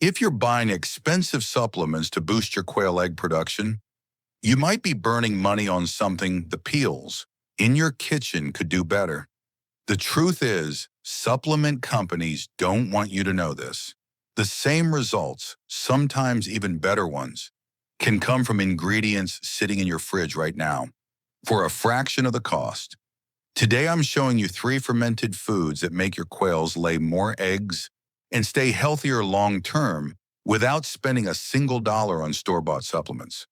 If you're buying expensive supplements to boost your quail egg production, you might be burning money on something the peels in your kitchen could do better. The truth is, supplement companies don't want you to know this. The same results, sometimes even better ones, can come from ingredients sitting in your fridge right now for a fraction of the cost. Today I'm showing you 3 fermented foods that make your quails lay more eggs and stay healthier long-term without spending a single dollar on store-bought supplements.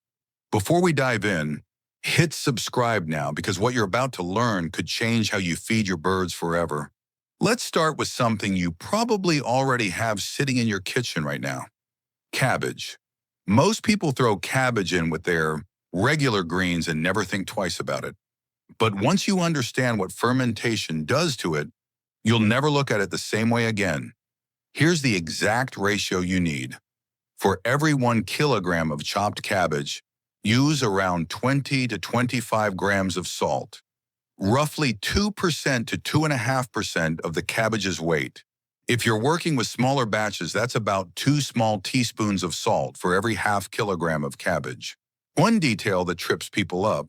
Before we dive in, hit subscribe now because what you're about to learn could change how you feed your birds forever. Let's start with something you probably already have sitting in your kitchen right now. Cabbage. Most people throw cabbage in with their regular greens and never think twice about it. But once you understand what fermentation does to it, you'll never look at it the same way again. Here's the exact ratio you need. For every 1 kilogram of chopped cabbage, use around 20 to 25 grams of salt, roughly 2% to 2.5% of the cabbage's weight. If you're working with smaller batches, that's about 2 small teaspoons of salt for every half kilogram of cabbage. One detail that trips people up: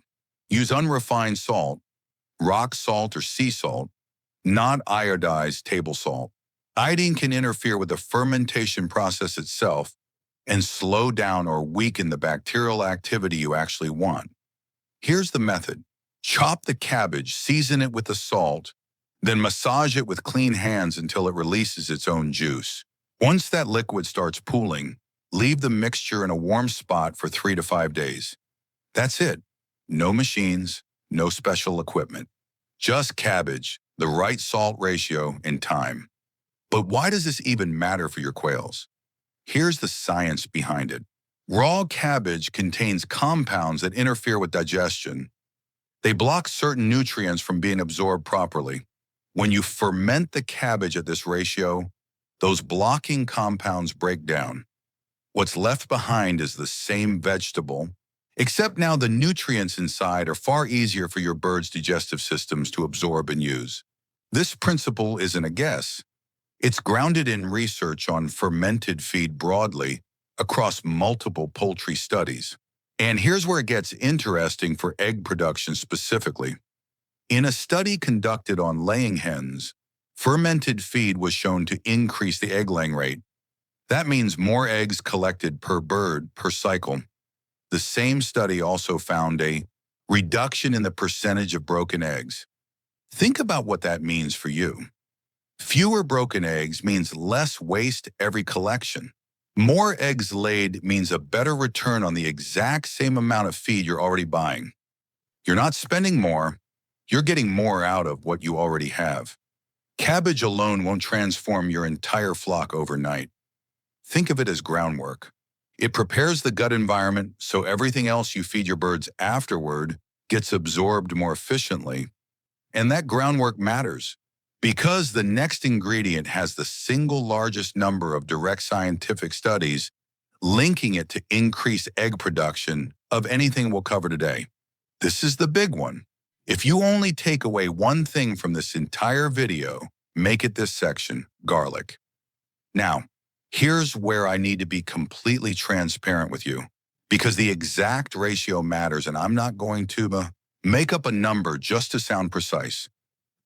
use unrefined salt, rock salt or sea salt, not iodized table salt. Iodine can interfere with the fermentation process itself and slow down or weaken the bacterial activity you actually want. Here's the method. Chop the cabbage, season it with the salt, then massage it with clean hands until it releases its own juice. Once that liquid starts pooling, leave the mixture in a warm spot for 3 to 5 days. That's it. No machines, no special equipment. Just cabbage, the right salt ratio, and time. But why does this even matter for your quails? Here's the science behind it. Raw cabbage contains compounds that interfere with digestion. They block certain nutrients from being absorbed properly. When you ferment the cabbage at this ratio, those blocking compounds break down. What's left behind is the same vegetable, except now the nutrients inside are far easier for your bird's digestive systems to absorb and use. This principle isn't a guess. It's grounded in research on fermented feed broadly across multiple poultry studies. And here's where it gets interesting for egg production specifically. In a study conducted on laying hens, fermented feed was shown to increase the egg-laying rate. That means more eggs collected per bird per cycle. The same study also found a reduction in the percentage of broken eggs. Think about what that means for you. Fewer broken eggs means less waste every collection. More eggs laid means a better return on the exact same amount of feed you're already buying. You're not spending more, you're getting more out of what you already have. Cabbage alone won't transform your entire flock overnight. Think of it as groundwork. It prepares the gut environment so everything else you feed your birds afterward gets absorbed more efficiently. And that groundwork matters because the next ingredient has the single largest number of direct scientific studies linking it to increased egg production of anything we'll cover today. This is the big one. If you only take away one thing from this entire video, make it this section: garlic. Now, here's where I need to be completely transparent with you, because the exact ratio matters, and I'm not going to make up a number just to sound precise.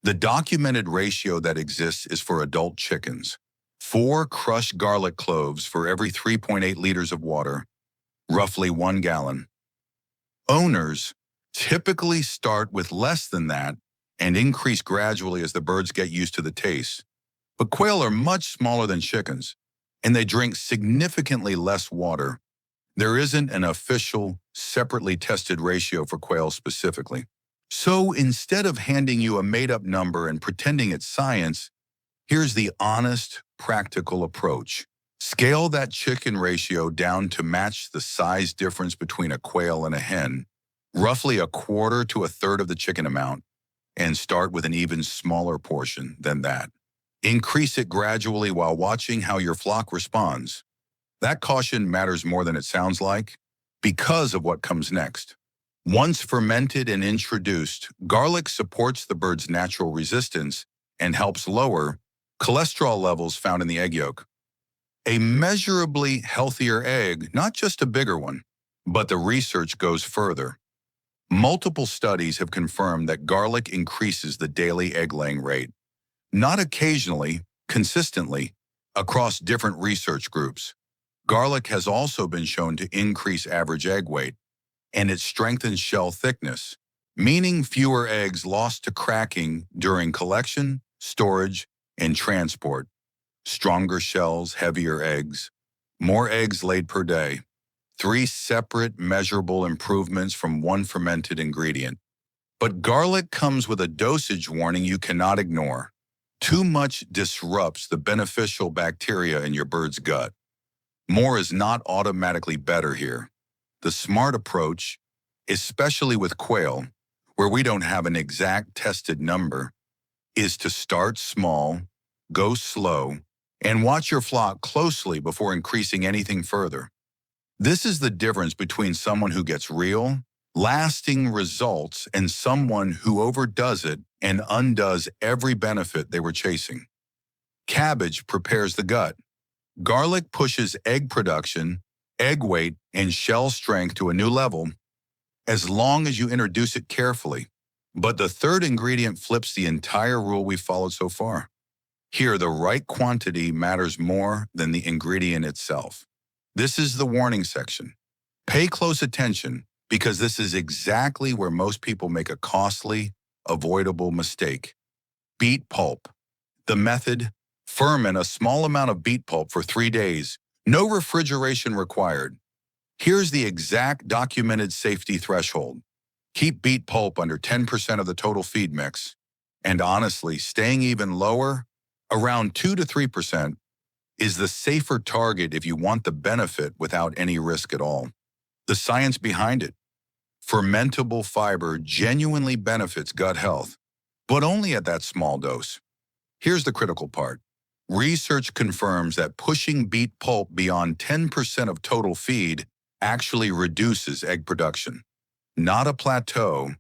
The documented ratio that exists is for adult chickens: 4 crushed garlic cloves for every 3.8 liters of water, roughly 1 gallon. Owners typically start with less than that and increase gradually as the birds get used to the taste. But quail are much smaller than chickens, and they drink significantly less water. There isn't an official, separately tested ratio for quail specifically. So instead of handing you a made-up number and pretending it's science, here's the honest, practical approach. Scale that chicken ratio down to match the size difference between a quail and a hen, roughly 1/4 to 1/3 of the chicken amount, and start with an even smaller portion than that. Increase it gradually while watching how your flock responds. That caution matters more than it sounds like because of what comes next. Once fermented and introduced, garlic supports the bird's natural resistance and helps lower cholesterol levels found in the egg yolk. A measurably healthier egg, not just a bigger one. But the research goes further. Multiple studies have confirmed that garlic increases the daily egg-laying rate, not occasionally, consistently, across different research groups. Garlic has also been shown to increase average egg weight, and it strengthens shell thickness, meaning fewer eggs lost to cracking during collection, storage, and transport. Stronger shells, heavier eggs, more eggs laid per day. 3 separate measurable improvements from one fermented ingredient. But garlic comes with a dosage warning you cannot ignore. Too much disrupts the beneficial bacteria in your bird's gut. More is not automatically better here. The smart approach, especially with quail, where we don't have an exact tested number, is to start small, go slow, and watch your flock closely before increasing anything further. This is the difference between someone who gets real, lasting results and someone who overdoes it and undoes every benefit they were chasing. Cabbage prepares the gut. Garlic pushes egg production, egg weight, and shell strength to a new level, as long as you introduce it carefully. But the third ingredient flips the entire rule we followed so far. Here, the right quantity matters more than the ingredient itself. This is the warning section. Pay close attention because this is exactly where most people make a costly, avoidable mistake. Beet pulp. The method: ferment a small amount of beet pulp for 3 days. No refrigeration required. Here's the exact documented safety threshold. Keep beet pulp under 10% of the total feed mix. And honestly, staying even lower, around 2 to 3%, is the safer target if you want the benefit without any risk at all. The science behind it: fermentable fiber genuinely benefits gut health, but only at that small dose. Here's the critical part. Research confirms that pushing beet pulp beyond 10% of total feed actually reduces egg production. Not a plateau,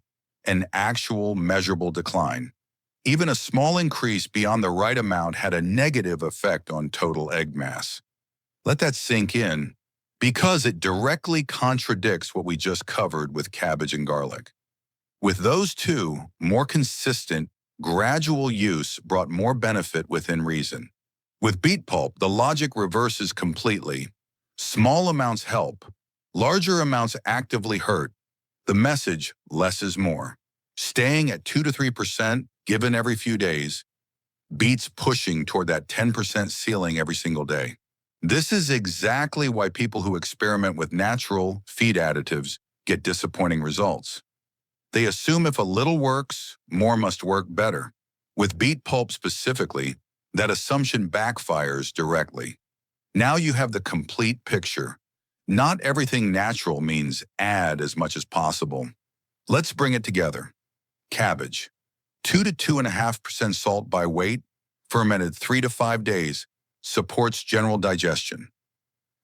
an actual measurable decline. Even a small increase beyond the right amount had a negative effect on total egg mass. Let that sink in, because it directly contradicts what we just covered with cabbage and garlic. With those two, more consistent, gradual use brought more benefit within reason. With beet pulp, the logic reverses completely. Small amounts help. Larger amounts actively hurt. The message: less is more. Staying at 2 to 3%, given every few days, beats pushing toward that 10% ceiling every single day. This is exactly why people who experiment with natural feed additives get disappointing results. They assume if a little works, more must work better. With beet pulp specifically, that assumption backfires directly. Now you have the complete picture. Not everything natural means add as much as possible. Let's bring it together. Cabbage: 2 to 2.5% salt by weight, fermented 3 to 5 days, supports general digestion.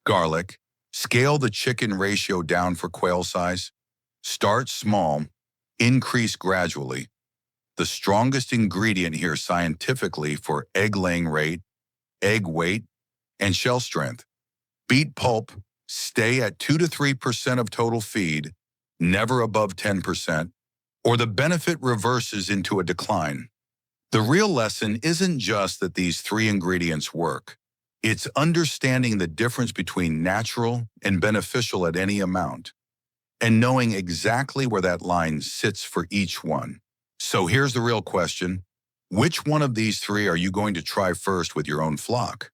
Garlic: scale the chicken ratio down for quail size. Start small, increase gradually. The strongest ingredient here scientifically for egg-laying rate, egg weight, and shell strength. Beet pulp: stay at 2 to 3% of total feed, never above 10%, or the benefit reverses into a decline. The real lesson isn't just that these 3 ingredients work. It's understanding the difference between natural and beneficial at any amount, and knowing exactly where that line sits for each one. So here's the real question: which one of these 3 are you going to try first with your own flock?